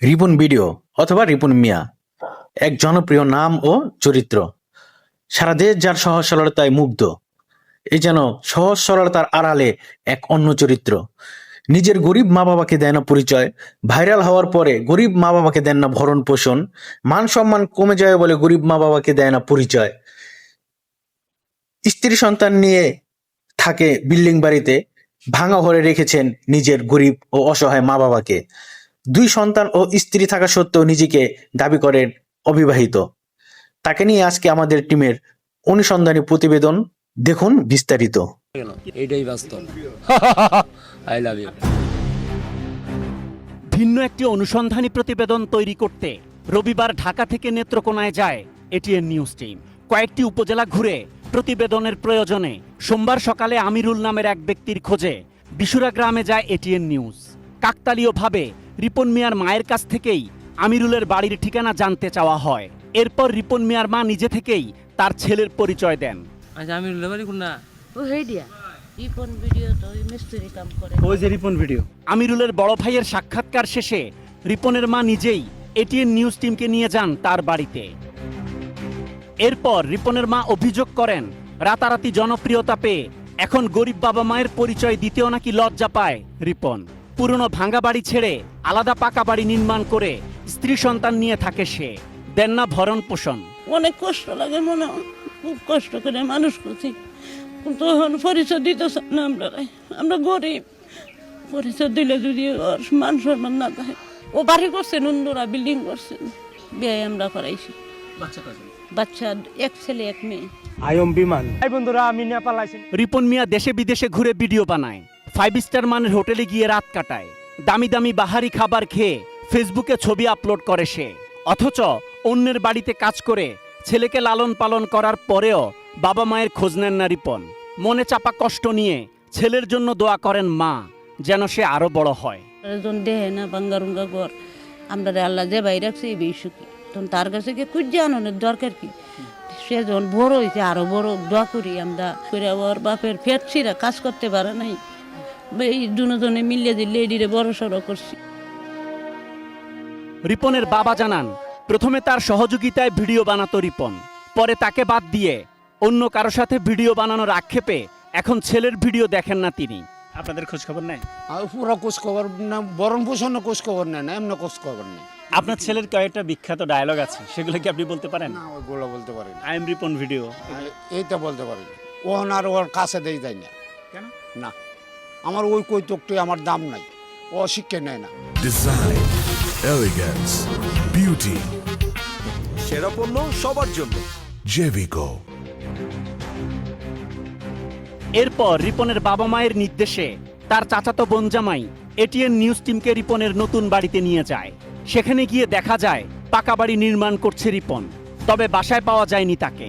Ripon video অথবা রিপন মিয়া এক জনপ্রিয় নাম ও চরিত্র। সারা দেশ যার সহজ সরলতায় মুগ্ধ। এই যেন সহজ সরলতার আড়ালে এক অন্য চরিত্র। নিজের গরিব মা বাবাকে দেয় না পরিচয়, ভাইরাল হওয়ার পরে গরিব মা বাবাকে দেন না ভরণ পোষণ, মান সম্মান কমে যায় বলে গরিব মা বাবাকে দেয় না পরিচয়। স্ত্রী সন্তান নিয়ে থাকে বিল্ডিং বাড়িতে, ভাঙা ঘরে রেখেছেন নিজের গরিব ও অসহায় মা বাবাকে। 2 সন্তান ও স্ত্রী থাকা সত্ত্বেও নিজেকে দাবি করেন অবিবাহিত। তাকে নিয়ে আজকে আমাদের টিমের অনুসন্ধানী প্রতিবেদন, দেখুন বিস্তারিত। এইটাই বাস্তব। I love you. ভিন্ন একটি অনুসন্ধানী প্রতিবেদন তৈরি করতে রবিবার ঢাকা থেকে নেত্রকোনায় যায় এটিএন নিউজ টিম। কয়েকটি উপজেলা ঘুরে প্রতিবেদনের প্রয়োজনে সোমবার সকালে আমিরুল নামের এক ব্যক্তির খোঁজে বিশুরা গ্রামে যায় এটিএন নিউজ। কাকতালীয়ভাবে রিপন মিয়ার মায়ের কাছ থেকেই আমিরুলের বাড়ির ঠিকানা জানতে চাওয়া হয়। এরপর রিপন মিয়ার মা নিজে থেকেই তার ছেলের পরিচয় দেন। আচ্ছা, আমি বাড়ি কোন না? ও হেডিয়া রিপন ভিডিও তো ওই মিস্ত্রি কাম করে। ওই যে রিপন ভিডিও। আমিরুলের বড় ভাইয়ের সাক্ষাৎকার শেষে রিপনের মা নিজেই এটিএন নিউজ টিমকে নিয়ে যান তার বাড়িতে। এরপর রিপনের মা অভিযোগ করেন, রাতারাতি জনপ্রিয়তা পেয়ে এখন গরিব বাবা মায়ের পরিচয় দিতেও নাকি লজ্জা পায় রিপন। পুরনো ভাঙা বাড়ি ছেড়ে আলাদা পাকা বাড়ি নির্মাণ করে স্ত্রী সন্তান নিয়ে থাকে সে। দেন না ভরণ পোষণ। অনেক কষ্ট লাগে, মনে হয় খুব কষ্ট করে মানুষ করছি, কিন্তু এখন পরিচয় দিতে চান না। আমরা গরিব, পরিচয় দিলে যদি ওর মান সম্মান না থাকে। ও বাড়ি করছেন, অন্যরা বিল্ডিং করছেন, বিয়ে আমরা করাইছি। বাচ্চা এক ছেলে এক মেয়ে। রিপন মিয়া দেশে বিদেশে ঘুরে ভিডিও বানায়, 5 স্টার মানের হোটেলে গিয়ে রাত কাটায়, দামি দামি বাহারি খাবার খেয়ে ফেসবুকে ছবি আপলোড করে সে। অথচ অন্যের বাড়িতে কাজ করে ছেলেকে লালন পালন করার পরেও বাবা মায়ের খোঁজ নেন না রিপন। মনে চাপা কষ্ট নিয়ে ছেলের জন্য দোয়া করেন মা, যেন সে আরো বড় হয়। দেহে না বাঙ্গারুঙ্গা ঘর, আমরা আল্লাহ যে বাইরে রাখছে এই বেশি, তখন তার কাছে কি খুঁজে আনানোর দরকার কি? সে যখন বড় হয়েছে আরো বড় দোয়া করি আমরা করে। ওর বাপের ফেটছিরা কাজ করতে পারে নাই, এই দুজনে মিলিয়ে দিলে লেডিরে বড় সড়ো করছি। রিপনের বাবা জানান, প্রথমে তার সহযোগিতায় ভিডিও বানাতো রিপন, পরে তাকে বাদ দিয়ে অন্য কারো সাথে ভিডিও বানানোর আক্ষেপে এখন ছেলের ভিডিও দেখেন না তিনি। আপনাদের খোঁজ খবর নেই? পুরো খোঁজ খবর না, বরণ পোষণ খোঁজ খবর নেয় না, এমন খোঁজ খবর নেই। আপনার ছেলের কয়েকটা বিখ্যাত ডায়লগ আছে, সেগুলো কি আপনি বলতে পারেন? না, ওইগুলো বলতে পারি না। আই এম রিপন ভিডিও, এইটা বলতে পারি না। ওহন আর ওর কাছে দেই যায় না। কেন? না, আমার ওই কৈতকটি আমার দাম নাই, ও শিক্ষা নেয় না। ডিজাইন, এলিগেন্স, বিউটি, সেরা পণ্য সবার জন্য জেভিকো। এরপর রিপনের বাবা মায়ের নির্দেশে তার চাচাতো বোন জামাই এটিএন নিউজ টিমকে রিপনের নতুন বাড়িতে নিয়ে যায়। সেখানে গিয়ে দেখা যায় পাকা বাড়ি নির্মাণ করছে রিপন, তবে বাসায় পাওয়া যায়নি তাকে।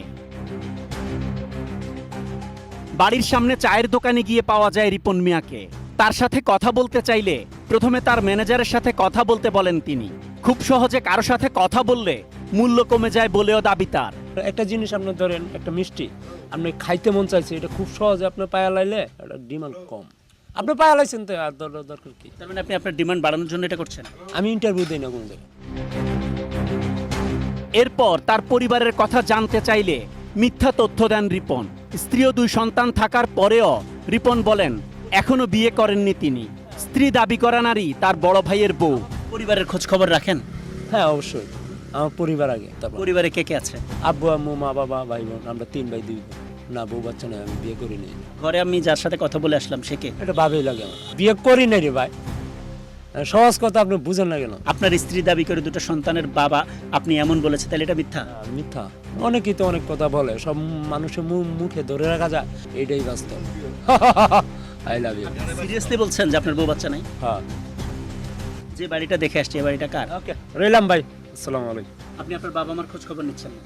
বাড়ির সামনে চায়ের দোকানে গিয়ে পাওয়া যায় রিপন মিয়াকে। তার সাথে কথা বলতে চাইলে প্রথমে তার ম্যানেজারের সাথে কথা বলতে বলেন তিনি। খুব সহজে কারো সাথে কথা বললে মূল্য কমে যায় বলেও দাবি তার। একটা জিনিস আপনি ধরেন, একটা মিষ্টি আপনি খাইতে মন চাইছে, এটা খুব সহজে আপনি পায়া লাইলে এটা ডিমান্ড কম। আপনি পায়া লাইছেন তো আর দরকার কি? তার মানে আপনি আপনার ডিমান্ড বাড়ানোর জন্য এটা করছেন? আমি ইন্টারভিউ দিই না কোন জায়গায়। এরপর তার পরিবারের কথা জানতে চাইলে মিথ্যা তথ্য দেন রিপন। স্ত্রী ও 2 সন্তান থাকার পরেও রিপন বলেন এখনো বিয়ে করেননি তিনি। স্ত্রী দাবি করা নারী তার বড় ভাইয়ের বউ। পরিবারের খোঁজ খবর রাখেন? হ্যাঁ, অবশ্যই। আমার পরিবার আগে, তারপর পরিবারে কে কে আছে? আব্বু আম্মু মা বাবা ভাই বোন, আমরা 3 ভাই 2 বোন। না, বউ বাচ্চা নেই, আমি বিয়ে করি নাই। ঘরে আমি যার সাথে কথা বলে আসলাম সে কে? এটা ভাবেই লাগে আমার, বিয়ে করি নাই রে ভাই। সহজ কথা আপনি বুঝেন না কেন? আপনার স্ত্রী দাবি করে 2টা সন্তানের বাবা আপনি এমন বলেছে, তাহলে এটা মিথ্যা? মিথ্যা। অনেকেই তো অনেক কথা বলে, সব মানুষের মুখে ধরে রাখা যায়, এটাই বাস্তব। I love you. সিরিয়াসলি বলছেন যে আপনার বউ বাচ্চা নাই? হ্যাঁ। যে বাড়িটা দেখে আসছে এই বাড়িটা কার? ওকে, রইলাম ভাই, আসসালামু আলাইকুম। আপনি আপনার বাবা মার খোঁজ খবর নিচ্ছেন না?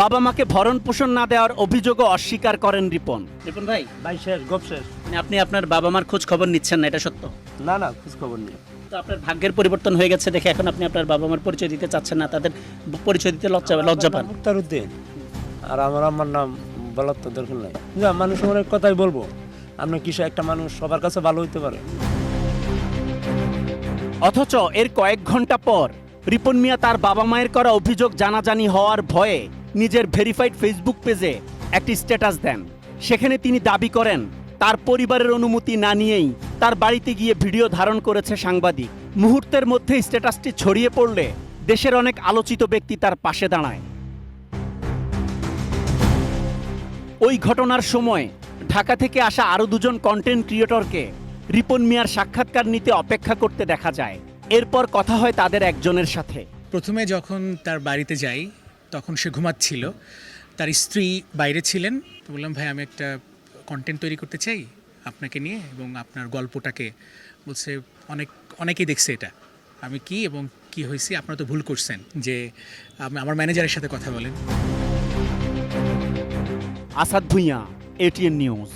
বাবা মাকে ভরণ পোষণ না দেওয়ার অভিযোগও অস্বীকার করেন রিপন। রিপন ভাই, ভাই শেষ, গপ শেষ। মানে আপনি আপনার বাবা মার খোঁজ খবর নিচ্ছেন না, এটা সত্য? না না, খোঁজ খবর নেই। তো আপনার ভাগ্যের পরিবর্তন হয়ে গেছে দেখে এখন আপনি আপনার বাবা মার পরিচয় দিতে চাচ্ছেন না, তাদের পরিচয় দিতে লজ্জা পান? মুক্তারউদ্দিন, আর আমার আম্মার নাম বলার তো দরকার নাই। যা, মানুষ অনেক কথাই বলবো, আপনার কিছু একটা মানুষ সবার কাছে ভালো হইতে পারে। অথচ এর কয়েক ঘন্টা পর রিপন মিয়া তার বাবা মায়ের করা অভিযোগ জানাজানি হওয়ার ভয়ে নিজের ভেরিফাইড ফেসবুক পেজে একটি স্ট্যাটাস দেন। সেখানে তিনি দাবি করেন তার পরিবারের অনুমতি না নিয়েই তার বাড়িতে গিয়ে ভিডিও ধারণ করেছে সাংবাদিক। মুহূর্তের মধ্যে স্ট্যাটাসটি ছড়িয়ে পড়লে দেশের অনেক আলোচিত ব্যক্তি তার পাশে দাঁড়ায়। ওই ঘটনার সময় ঢাকা থেকে আসা আরও দুজন কন্টেন্ট ক্রিয়েটরকে রিপন মিয়ার সাক্ষাৎকার নিতে অপেক্ষা করতে দেখা যায়। এরপর কথা হয় তাদের একজনের সাথে। প্রথমে যখন তার বাড়িতে যাই তখন সে ঘুমাচ্ছিল, তার স্ত্রী বাইরে ছিলেন। তো বললাম, ভাই আমি একটা কন্টেন্ট তৈরি করতে চাই আপনাকে নিয়ে এবং আপনার গল্পটাকে। বলছে অনেকেই দেখছে এটা, আমি কি এবং কি হয়েছি, আপনারা তো ভুল করছেন, যে আমার ম্যানেজারের সাথে কথা বলেন। Asad Bhuiyan, ATN news.